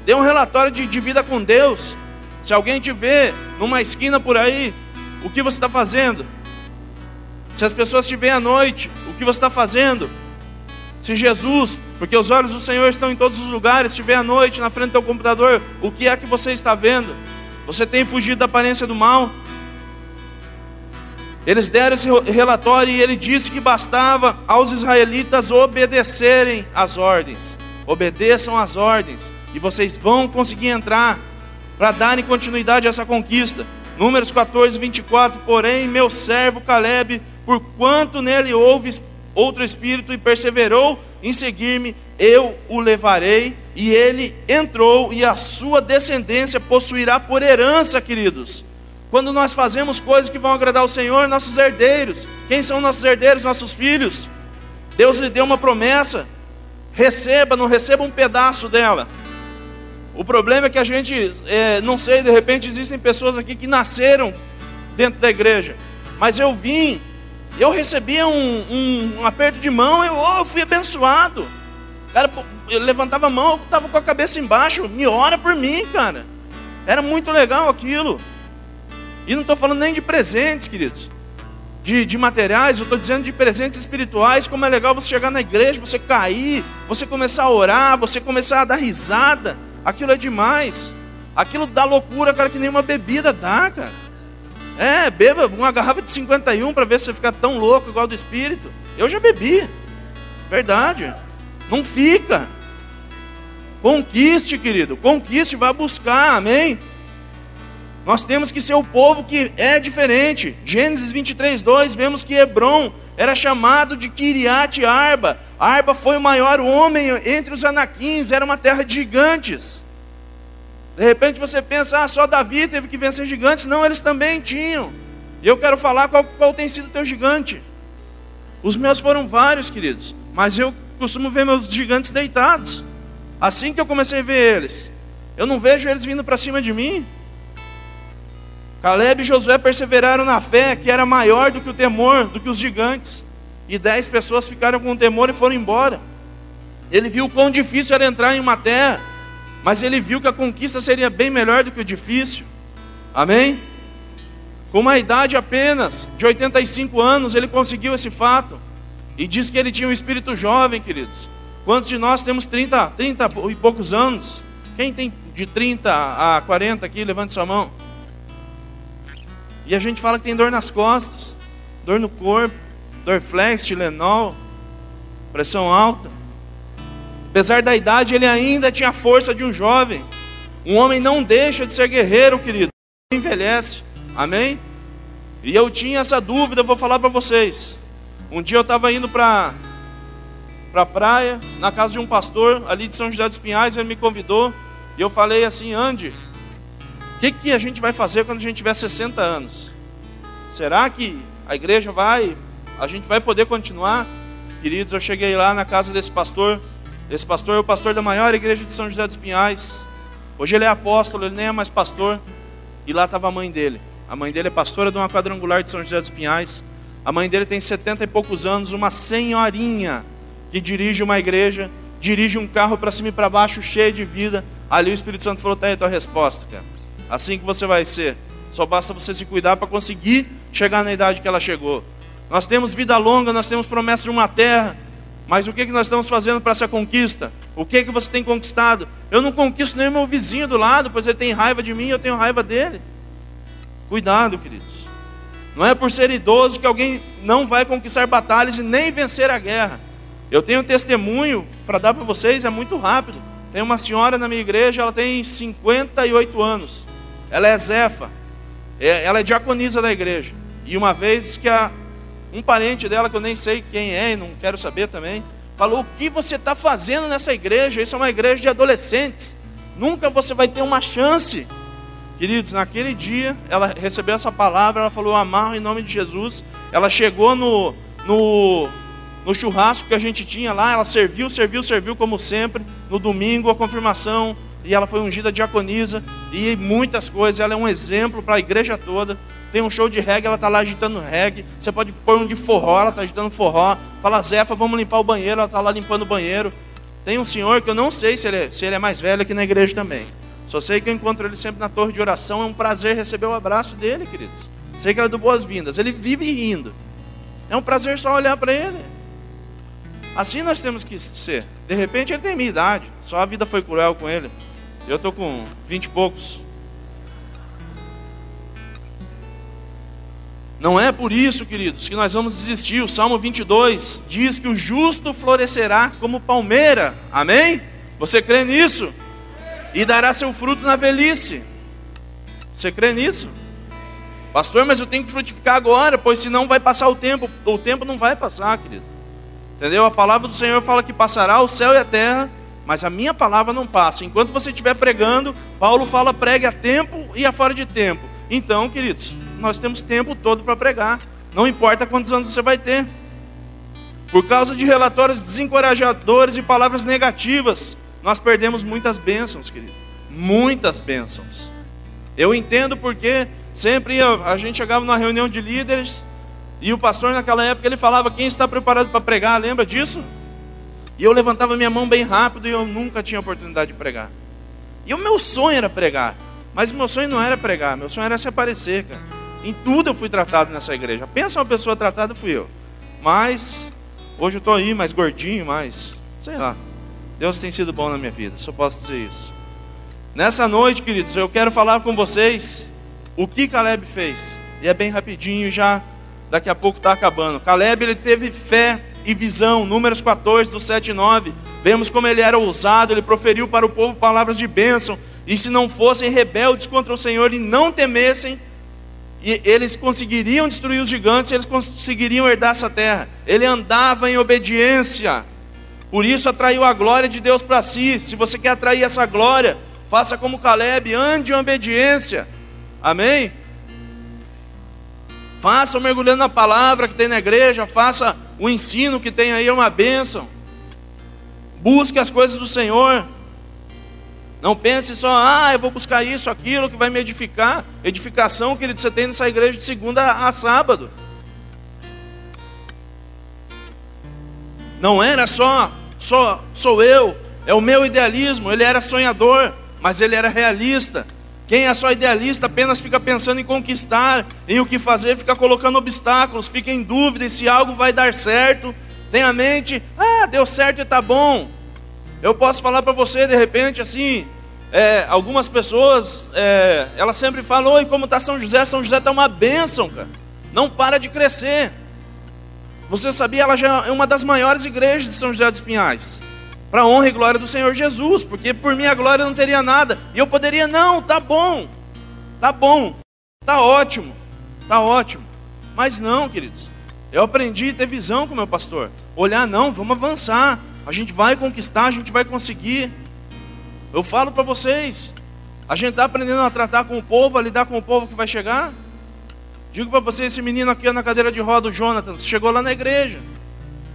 Dê um relatório de vida com Deus. Se alguém te vê numa esquina por aí, o que você está fazendo? Se as pessoas te veem à noite, o que você está fazendo? Se Jesus, porque os olhos do Senhor estão em todos os lugares, te vê à noite na frente do teu computador, o que é que você está vendo? Você tem fugido da aparência do mal? Eles deram esse relatório e ele disse que bastava aos israelitas obedecerem às ordens. Obedeçam às ordens e vocês vão conseguir entrar para darem continuidade a essa conquista. Números 14:24. Porém, meu servo Caleb, porquanto nele houve outro espírito e perseverou em seguir-me, eu o levarei, e ele entrou, e a sua descendência possuirá por herança, queridos. Quando nós fazemos coisas que vão agradar ao Senhor, nossos herdeiros. Quem são nossos herdeiros? Nossos filhos. Deus lhe deu uma promessa. Receba, não receba um pedaço dela. O problema é que a gente, não sei, de repente existem pessoas aqui que nasceram dentro da igreja. Mas eu recebia um aperto de mão, eu fui abençoado. Cara, eu levantava a mão, eu estava com a cabeça embaixo, me ora por mim, cara. Era muito legal aquilo. E não estou falando nem de presentes, queridos, de materiais, eu estou dizendo de presentes espirituais. Como é legal você chegar na igreja, você cair, você começar a orar, você começar a dar risada. Aquilo é demais. Aquilo dá loucura, cara, que nem uma bebida dá, cara. Beba uma garrafa de 51 para ver se você fica tão louco igual do Espírito. Eu já bebi. Verdade. Não fica. Conquiste, querido. Conquiste, vai buscar, amém? Nós temos que ser o povo que é diferente. Gênesis 23:2, vemos que Hebron era chamado de Kiriat Arba. Arba foi o maior homem entre os anaquins, era uma terra de gigantes. De repente você pensa, só Davi teve que vencer gigantes. Não, eles também tinham. E eu quero falar qual tem sido o teu gigante. Os meus foram vários, queridos, mas eu costumo ver meus gigantes deitados. Assim que eu comecei a ver eles, eu não vejo eles vindo para cima de mim. Caleb e Josué perseveraram na fé, que era maior do que o temor, do que os gigantes. E 10 pessoas ficaram com temor e foram embora. Ele viu quão difícil era entrar em uma terra, mas ele viu que a conquista seria bem melhor do que o difícil. Amém? Com uma idade apenas de 85 anos, ele conseguiu esse fato. E diz que ele tinha um espírito jovem, queridos. Quantos de nós temos 30 e poucos anos? Quem tem de 30 a 40 aqui? Levante sua mão. E a gente fala que tem dor nas costas, dor no corpo, Dorflex, Tilenol, pressão alta. Apesar da idade, ele ainda tinha a força de um jovem. Um homem não deixa de ser guerreiro, querido. envelhece, amém? E eu tinha essa dúvida, eu vou falar para vocês. Um dia eu estava indo para a praia, na casa de um pastor ali de São José dos Pinhais. Ele me convidou e eu falei assim: Andy, o que a gente vai fazer quando a gente tiver 60 anos? Será que a igreja a gente vai poder continuar? Queridos, eu cheguei lá na casa desse pastor. Esse pastor é o pastor da maior igreja de São José dos Pinhais. Hoje ele é apóstolo, ele nem é mais pastor. E lá estava a mãe dele. A mãe dele é pastora de uma quadrangular de São José dos Pinhais. A mãe dele tem 70 e poucos anos, uma senhorinha que dirige uma igreja, dirige um carro para cima e para baixo, cheio de vida. Ali o Espírito Santo falou: tá aí a tua resposta, cara. Assim que você vai ser. Só basta você se cuidar para conseguir chegar na idade que ela chegou. Nós temos vida longa, nós temos promessa de uma terra. Mas o que nós estamos fazendo para essa conquista? O que você tem conquistado? Eu não conquisto nem o meu vizinho do lado, pois ele tem raiva de mim e eu tenho raiva dele. Cuidado, queridos. Não é por ser idoso que alguém não vai conquistar batalhas e nem vencer a guerra. Eu tenho um testemunho para dar para vocês, é muito rápido. Tem uma senhora na minha igreja, ela tem 58 anos. Ela é Zefa. Ela é diaconisa da igreja. E uma vez que um parente dela, que eu nem sei quem é e não quero saber também, falou: o que você está fazendo nessa igreja? Isso é uma igreja de adolescentes. Nunca você vai ter uma chance. Queridos, naquele dia, ela recebeu essa palavra, ela falou: eu amarro em nome de Jesus. Ela chegou no churrasco que a gente tinha lá, ela serviu como sempre. No domingo, a confirmação, e ela foi ungida diaconisa, e muitas coisas. Ela é um exemplo para a igreja toda. Tem um show de reggae, ela está lá agitando reggae. Você pode pôr um de forró, ela está agitando forró. Fala: Zefa, vamos limpar o banheiro, ela está lá limpando o banheiro. Tem um senhor que eu não sei se ele é mais velho aqui na igreja também. Só sei que eu encontro ele sempre na torre de oração. É um prazer receber o abraço dele, queridos. Sei que ele é do Boas-Vindas. Ele vive rindo. É um prazer só olhar para ele. Assim nós temos que ser. De repente ele tem minha idade. Só a vida foi cruel com ele. Eu estou com 20 e poucos. Não é por isso, queridos, que nós vamos desistir. O Salmo 22 diz que o justo florescerá como palmeira. Amém? Você crê nisso? E dará seu fruto na velhice. Você crê nisso? Pastor, mas eu tenho que frutificar agora, pois senão vai passar o tempo. O tempo não vai passar, querido. Entendeu? A palavra do Senhor fala que passará o céu e a terra, mas a minha palavra não passa. Enquanto você estiver pregando, Paulo fala: pregue a tempo e a fora de tempo. Então, queridos, nós temos tempo todo para pregar. Não importa quantos anos você vai ter. Por causa de relatórios desencorajadores e palavras negativas, nós perdemos muitas bênçãos, querido. Muitas bênçãos. Eu entendo porque sempre a gente chegava numa reunião de líderes e o pastor naquela época ele falava: quem está preparado para pregar? Lembra disso? E eu levantava minha mão bem rápido e eu nunca tinha oportunidade de pregar. E o meu sonho era pregar. Mas o meu sonho não era pregar, meu sonho era se aparecer, cara. Em tudo eu fui tratado nessa igreja. Pensa uma pessoa tratada, fui eu. Mas hoje eu estou aí mais gordinho, mais, sei lá. Deus tem sido bom na minha vida, só posso dizer isso. Nessa noite, queridos, eu quero falar com vocês o que Caleb fez. E é bem rapidinho, já daqui a pouco está acabando. Caleb, ele teve fé e visão. Números 14, do 7 e 9. Vemos como ele era ousado, ele proferiu para o povo palavras de bênção. E se não fossem rebeldes contra o Senhor e não temessem, eles conseguiriam destruir os gigantes, eles conseguiriam herdar essa terra. Ele andava em obediência. Por isso atraiu a glória de Deus para si. Se você quer atrair essa glória, faça como Caleb, ande em obediência. Amém? Faça mergulhando na palavra que tem na igreja, faça o ensino que tem aí, é uma bênção. Busque as coisas do Senhor. Não pense só: eu vou buscar isso, aquilo que vai me edificar. Edificação, querido, você tem nessa igreja de segunda a sábado. Não era sou eu, é o meu idealismo. Ele era sonhador, mas ele era realista. Quem é só idealista apenas fica pensando em conquistar, em o que fazer, fica colocando obstáculos, fica em dúvida se algo vai dar certo. Tem a mente: deu certo e está bom. Eu posso falar para você, de repente, assim, algumas pessoas, elas sempre falam: oi, como está São José? São José está uma bênção, cara. Não para de crescer. Você sabia, ela já é uma das maiores igrejas de São José dos Pinhais. Para a honra e glória do Senhor Jesus. Porque por minha glória eu não teria nada. E eu poderia: não, tá bom. Tá bom, tá ótimo, tá ótimo. Mas não, queridos, eu aprendi a ter visão com o meu pastor. Olhar, não, vamos avançar. A gente vai conquistar, a gente vai conseguir. Eu falo para vocês, a gente está aprendendo a tratar com o povo, a lidar com o povo que vai chegar. Digo para vocês, esse menino aqui na cadeira de roda, o Jonathan, chegou lá na igreja.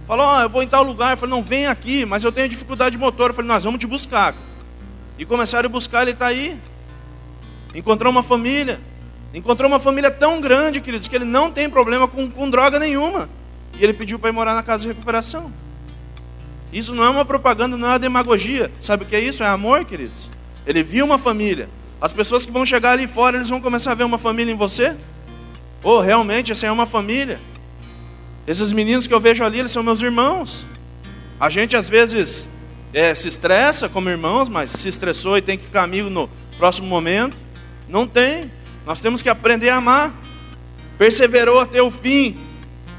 Falou, eu vou em tal lugar. Eu falei, não, vem aqui, mas eu tenho dificuldade de motor. Eu falei, nós vamos te buscar. E começaram a buscar, ele está aí. Encontrou uma família tão grande, queridos, que ele não tem problema com droga nenhuma. E ele pediu para ir morar na casa de recuperação. Isso não é uma propaganda, não é uma demagogia. Sabe o que é isso? É amor, queridos. Ele viu uma família. As pessoas que vão chegar ali fora, eles vão começar a ver uma família em você. Realmente, essa é uma família. Esses meninos que eu vejo ali, eles são meus irmãos. A gente às vezes se estressa como irmãos, mas se estressou e tem que ficar amigo no próximo momento. Não tem. Nós temos que aprender a amar. Perseverou até o fim.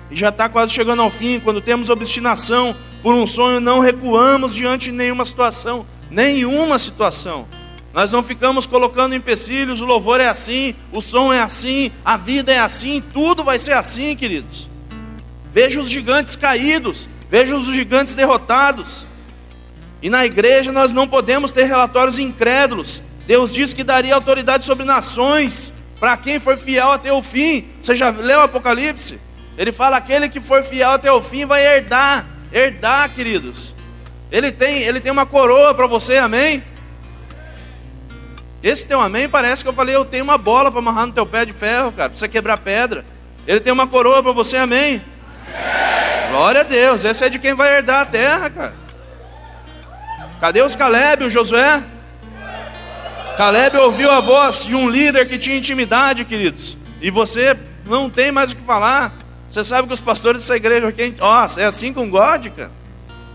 E já está quase chegando ao fim. Quando temos obstinação por um sonho, não recuamos diante de nenhuma situação. Nenhuma situação. Nós não ficamos colocando empecilhos. O louvor é assim, o som é assim, a vida é assim. Tudo vai ser assim, queridos. Veja os gigantes caídos. Veja os gigantes derrotados. E na igreja nós não podemos ter relatórios incrédulos. Deus disse que daria autoridade sobre nações para quem for fiel até o fim. Você já leu o Apocalipse? Ele fala, aquele que for fiel até o fim vai herdar. Herdar, queridos. Ele tem uma coroa para você, amém? Esse teu amém parece que eu falei, eu tenho uma bola para amarrar no teu pé de ferro, cara, para você quebrar pedra. Ele tem uma coroa para você, amém? Glória a Deus, esse é de quem vai herdar a terra, cara. Cadê os Caleb, o Josué? Caleb ouviu a voz de um líder que tinha intimidade, queridos. E você não tem mais o que falar. Você sabe que os pastores dessa igreja aqui, é assim com God, cara.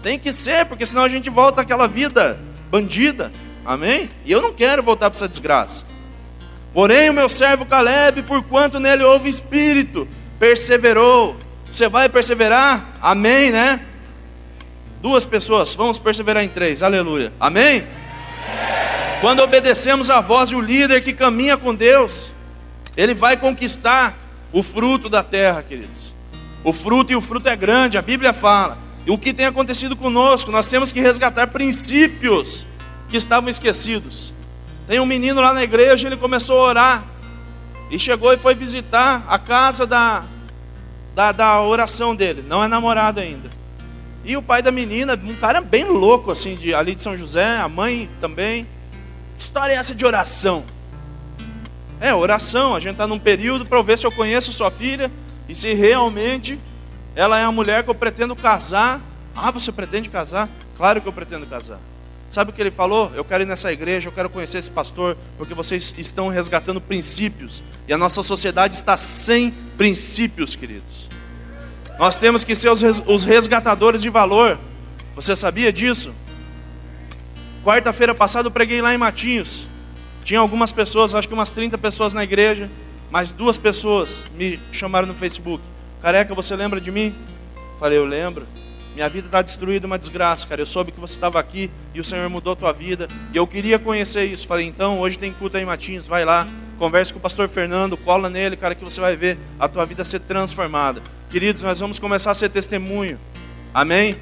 Tem que ser, porque senão a gente volta àquela vida bandida. Amém? E eu não quero voltar para essa desgraça. Porém o meu servo Caleb, porquanto nele houve espírito, perseverou. Você vai perseverar? Amém, né? 2 pessoas, vamos perseverar em 3, aleluia. Amém? Quando obedecemos a voz de um líder que caminha com Deus, ele vai conquistar o fruto da terra, queridos. O fruto é grande, a Bíblia fala. E o que tem acontecido conosco? Nós temos que resgatar princípios que estavam esquecidos. Tem um menino lá na igreja, ele começou a orar. E chegou e foi visitar a casa da oração dele. Não é namorado ainda. E o pai da menina, um cara bem louco assim, ali de São José, a mãe também. Que história é essa de oração? Oração, a gente está num período para ver se eu conheço sua filha e se realmente ela é a mulher que eu pretendo casar. Você pretende casar? Claro que eu pretendo casar. Sabe o que ele falou? Eu quero ir nessa igreja, eu quero conhecer esse pastor, porque vocês estão resgatando princípios. E a nossa sociedade está sem princípios, queridos. Nós temos que ser os resgatadores de valor. Você sabia disso? Quarta-feira passada eu preguei lá em Matinhos. Tinha algumas pessoas, acho que umas 30 pessoas na igreja, mas 2 pessoas me chamaram no Facebook. Careca, você lembra de mim? Falei, eu lembro. Minha vida está destruída, uma desgraça, cara. Eu soube que você estava aqui e o Senhor mudou a tua vida. E eu queria conhecer isso. Falei, então, hoje tem culto aí em Matinhos, vai lá. Converse com o pastor Fernando, cola nele, cara, que você vai ver a tua vida ser transformada. Queridos, nós vamos começar a ser testemunho. Amém?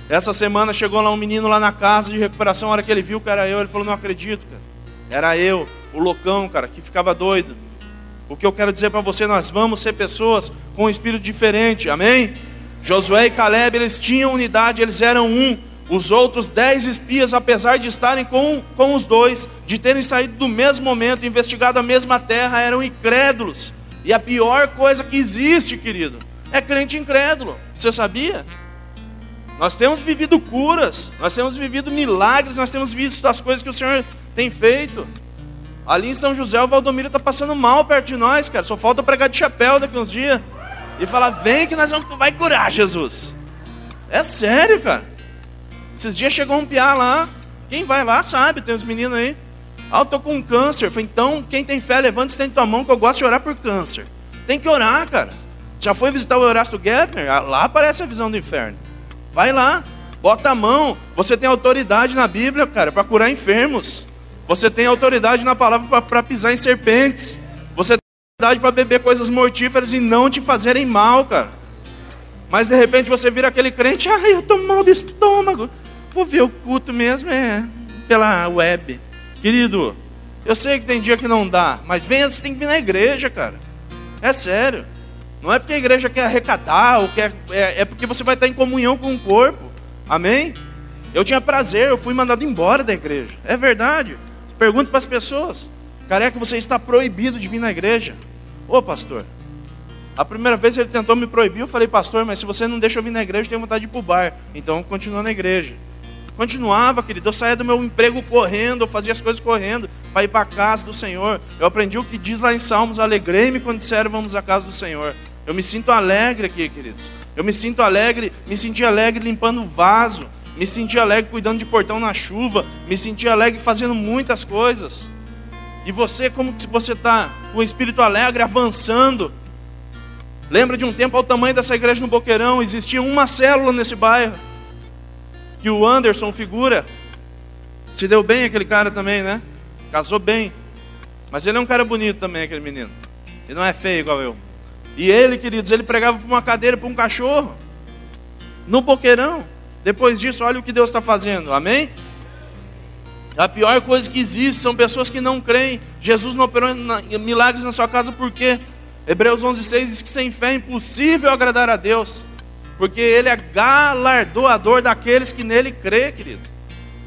Essa semana chegou lá um menino lá na casa de recuperação. A hora que ele viu que era eu, ele falou, não acredito, cara. Era eu, o loucão, cara, que ficava doido. O que eu quero dizer para você, nós vamos ser pessoas com um espírito diferente, amém? Josué e Caleb, eles tinham unidade, eles eram um. Os outros 10 espias, apesar de estarem com os 2, de terem saído do mesmo momento, investigado a mesma terra, eram incrédulos. E a pior coisa que existe, querido, é crente incrédulo. Você sabia? Nós temos vivido curas, nós temos vivido milagres, nós temos visto as coisas que o Senhor tem feito. Ali em São José, o Valdomiro está passando mal perto de nós, cara. Só falta pregar de chapéu daqui uns dias e falar, vem que nós vai curar, Jesus. É sério, cara. Esses dias chegou um piá lá. Quem vai lá sabe, tem uns meninos aí. Eu tô com câncer. Falei, então quem tem fé, levanta e estende tua mão, que eu gosto de orar por câncer. Tem que orar, cara. Já foi visitar o Erasto Gettner? Lá aparece a visão do inferno. Vai lá, bota a mão. Você tem autoridade na Bíblia, cara, para curar enfermos. Você tem autoridade na palavra para pisar em serpentes. Você tem autoridade para beber coisas mortíferas e não te fazerem mal, cara. Mas de repente você vira aquele crente, ai, eu tô mal do estômago. Vou ver o culto mesmo, pela web. Querido, eu sei que tem dia que não dá, mas você tem que vir na igreja, cara. É sério. Não é porque a igreja quer arrecadar, ou é porque você vai estar em comunhão com o corpo. Amém? Eu tinha prazer, eu fui mandado embora da igreja. É verdade. Pergunto para as pessoas: careca, você está proibido de vir na igreja. Ô pastor, a primeira vez ele tentou me proibir, eu falei: pastor, mas se você não deixa eu vir na igreja, eu tenho vontade de ir para o bar. Então continua na igreja. Continuava, querido, eu saía do meu emprego correndo, eu fazia as coisas correndo, para ir para a casa do Senhor. Eu aprendi o que diz lá em Salmos: alegrei-me quando disseram vamos à casa do Senhor. Eu me sinto alegre aqui, queridos. Eu me sinto alegre, me senti alegre limpando o vaso, me senti alegre cuidando de portão na chuva, me senti alegre fazendo muitas coisas. E você, como que você está com o espírito alegre, avançando? Lembra de um tempo ao tamanho dessa igreja no Boqueirão, existia uma célula nesse bairro, que o Anderson, figura, se deu bem aquele cara também, né? Casou bem. Mas ele é um cara bonito também, aquele menino. Ele não é feio igual eu. E ele, queridos, ele pregava para uma cadeira, para um cachorro, no Boqueirão. Depois disso, olha o que Deus está fazendo, amém? A pior coisa que existe são pessoas que não creem. Jesus não operou milagres na sua casa por quê? Hebreus 11:6 diz que sem fé é impossível agradar a Deus, porque Ele é galardoador daqueles que nele crê, querido.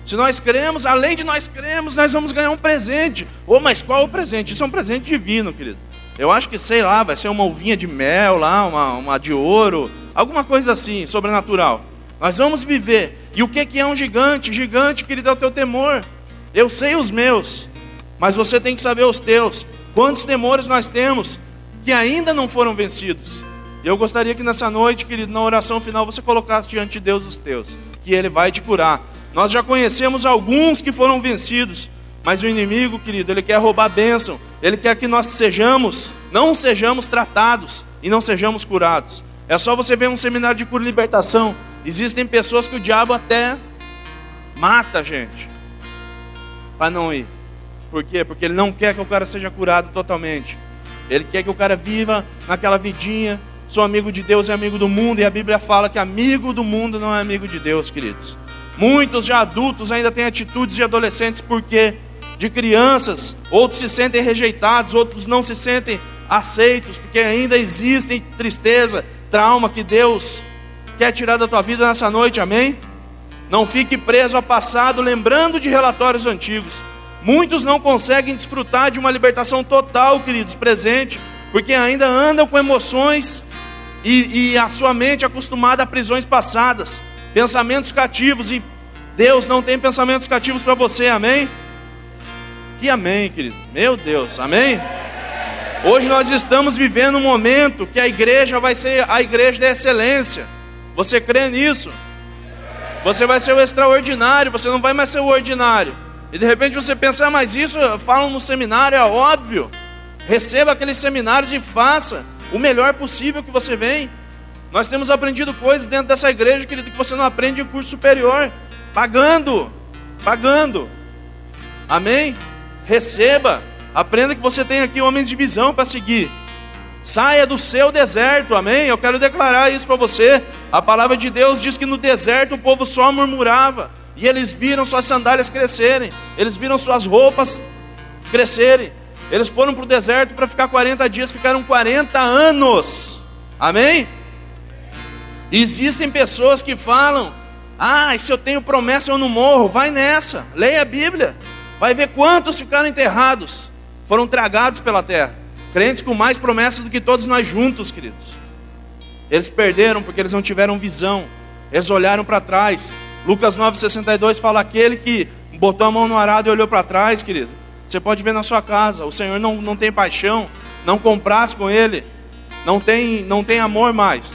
Se nós cremos, além de nós cremos, nós vamos ganhar um presente. Mas qual o presente? Isso é um presente divino, querido. Eu acho que, sei lá, vai ser uma uvinha de mel lá, uma de ouro, alguma coisa assim, sobrenatural. Nós vamos viver. E o que é um gigante? Gigante, querido, é o teu temor. Eu sei os meus, mas você tem que saber os teus. Quantos temores nós temos que ainda não foram vencidos? E eu gostaria que nessa noite, querido, na oração final, você colocasse diante de Deus os teus, que Ele vai te curar. Nós já conhecemos alguns que foram vencidos, mas o inimigo, querido, ele quer roubar a bênção. Ele quer que nós não sejamos tratados e não sejamos curados. É só você ver um seminário de cura e libertação. Existem pessoas que o diabo até mata a gente para não ir. Por quê? Porque ele não quer que o cara seja curado totalmente. Ele quer que o cara viva naquela vidinha. Sou amigo de Deus e amigo do mundo. E a Bíblia fala que amigo do mundo não é amigo de Deus, queridos. Muitos já adultos ainda têm atitudes de adolescentes. Por quê? De crianças. Outros se sentem rejeitados, outros não se sentem aceitos, porque ainda existem tristeza, trauma que Deus quer tirar da tua vida nessa noite, amém? Não fique preso ao passado, lembrando de relatórios antigos. Muitos não conseguem desfrutar de uma libertação total, queridos, presente, porque ainda andam com emoções e a sua mente acostumada a prisões passadas, pensamentos cativos, e Deus não tem pensamentos cativos para você, amém? Que amém, querido, meu Deus, amém? Hoje nós estamos vivendo um momento que a igreja vai ser a igreja da excelência. Você crê nisso? Você vai ser o extraordinário, você não vai mais ser o ordinário. E de repente você pensa, mas isso falam no seminário, é óbvio. Receba aqueles seminários e faça o melhor possível que você vem. Nós temos aprendido coisas dentro dessa igreja, querido, que você não aprende em curso superior. Pagando. Amém? Receba. Aprenda que você tem aqui homens de visão para seguir. Saia do seu deserto, amém? Eu quero declarar isso para você. A palavra de Deus diz que no deserto o povo só murmurava, e eles viram suas sandálias crescerem, eles viram suas roupas crescerem. Eles foram para o deserto para ficar 40 dias, ficaram 40 anos, amém? E existem pessoas que falam, se eu tenho promessa eu não morro. Vai nessa, leia a Bíblia, vai ver quantos ficaram enterrados, foram tragados pela terra. Crentes com mais promessas do que todos nós juntos, queridos. Eles perderam porque eles não tiveram visão. Eles olharam para trás. Lucas 9,62 fala: aquele que botou a mão no arado e olhou para trás, querido. Você pode ver na sua casa. O Senhor não tem paixão. Não compraz com Ele. Não tem amor mais.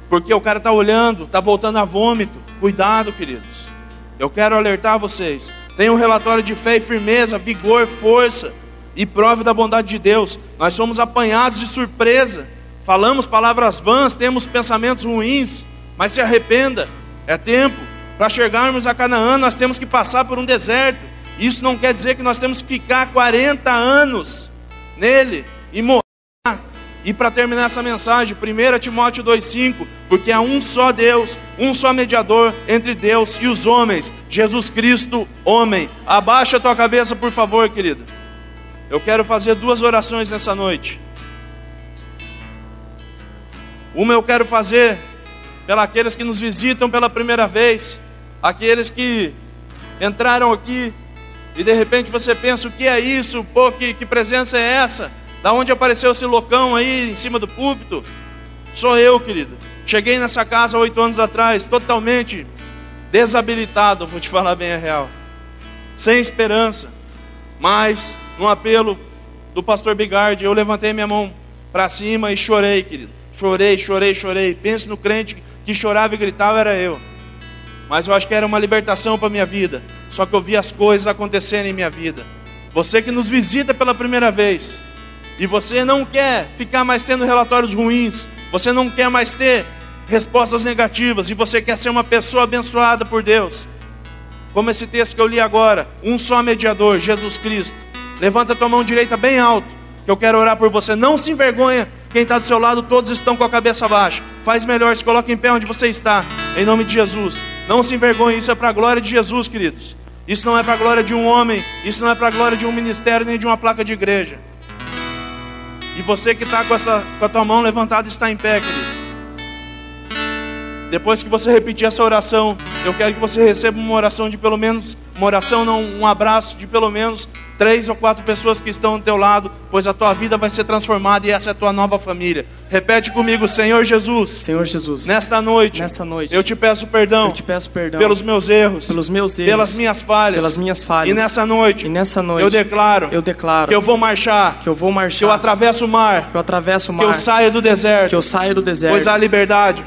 Porque o cara está olhando, está voltando a vômito. Cuidado, queridos. Eu quero alertar vocês. Tenha um relatório de fé e firmeza, vigor, força. E prove da bondade de Deus. Nós somos apanhados de surpresa. Falamos palavras vãs, temos pensamentos ruins. Mas se arrependa, é tempo. Para chegarmos a Canaã, nós temos que passar por um deserto. Isso não quer dizer que nós temos que ficar 40 anos nele e morrer. E para terminar essa mensagem, 1 Timóteo 2,5, porque há um só Deus, um só mediador entre Deus e os homens, Jesus Cristo, homem. Abaixa a tua cabeça, por favor, querido. Eu quero fazer 2 orações nessa noite. Uma eu quero fazer pelos que nos visitam pela primeira vez, aqueles que entraram aqui e de repente você pensa, o que é isso? Pô, que presença é essa? Da onde apareceu esse loucão aí em cima do púlpito? Sou eu, querido. Cheguei nessa casa 8 anos atrás, totalmente desabilitado, vou te falar bem a real, sem esperança. Mas, no apelo do pastor Bigardi, eu levantei minha mão para cima e chorei, querido. Chorei. Pense no crente que chorava e gritava, era eu. Mas eu acho que era uma libertação para a minha vida. Só que eu vi as coisas acontecerem em minha vida. Você que nos visita pela primeira vez, e você não quer ficar mais tendo relatórios ruins, você não quer mais ter respostas negativas, e você quer ser uma pessoa abençoada por Deus, como esse texto que eu li agora, um só mediador, Jesus Cristo. Levanta a tua mão direita bem alto, que eu quero orar por você. Não se envergonha, quem está do seu lado, todos estão com a cabeça baixa. Faz melhor, se coloca em pé onde você está, em nome de Jesus. Não se envergonhe, isso é para a glória de Jesus, queridos. Isso não é para a glória de um homem, isso não é para a glória de um ministério, nem de uma placa de igreja. E você que está com a tua mão levantada está em pé, querido. Depois que você repetir essa oração, eu quero que você receba uma oração de pelo menos, um abraço de pelo menos 3 ou 4 pessoas que estão do teu lado, pois a tua vida vai ser transformada e essa é a tua nova família. Repete comigo, Senhor Jesus. Senhor Jesus. Nesta noite, eu te peço perdão. Pelos meus erros. Pelas minhas falhas. E nessa noite, eu declaro. Que eu vou marchar. Que eu atravesso o mar. Que eu saia do deserto. Pois há liberdade.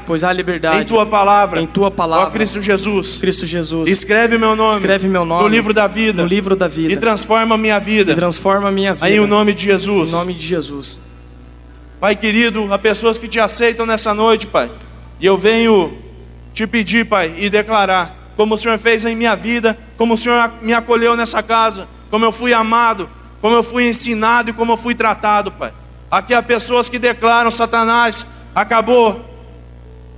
Em tua palavra. Ó Cristo Jesus. Escreve meu nome. No livro da vida. E transforma a minha vida. Em o nome de Jesus. Pai querido, há pessoas que te aceitam nessa noite, Pai. E eu venho te pedir, Pai, e declarar, como o Senhor fez em minha vida, como o Senhor me acolheu nessa casa, como eu fui amado, como eu fui ensinado e como eu fui tratado, Pai. Aqui há pessoas que declaram, Satanás, acabou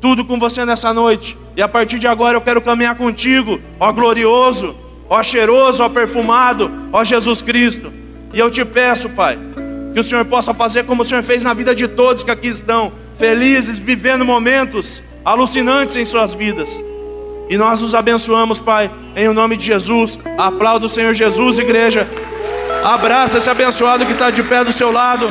tudo com você nessa noite. E a partir de agora eu quero caminhar contigo, ó glorioso, ó cheiroso, ó perfumado, ó Jesus Cristo. E eu te peço, Pai, que o Senhor possa fazer como o Senhor fez na vida de todos que aqui estão, felizes, vivendo momentos alucinantes em suas vidas. E nós os abençoamos, Pai, em o nome de Jesus. Aplauda o Senhor Jesus, igreja. Abraça esse abençoado que está de pé do seu lado.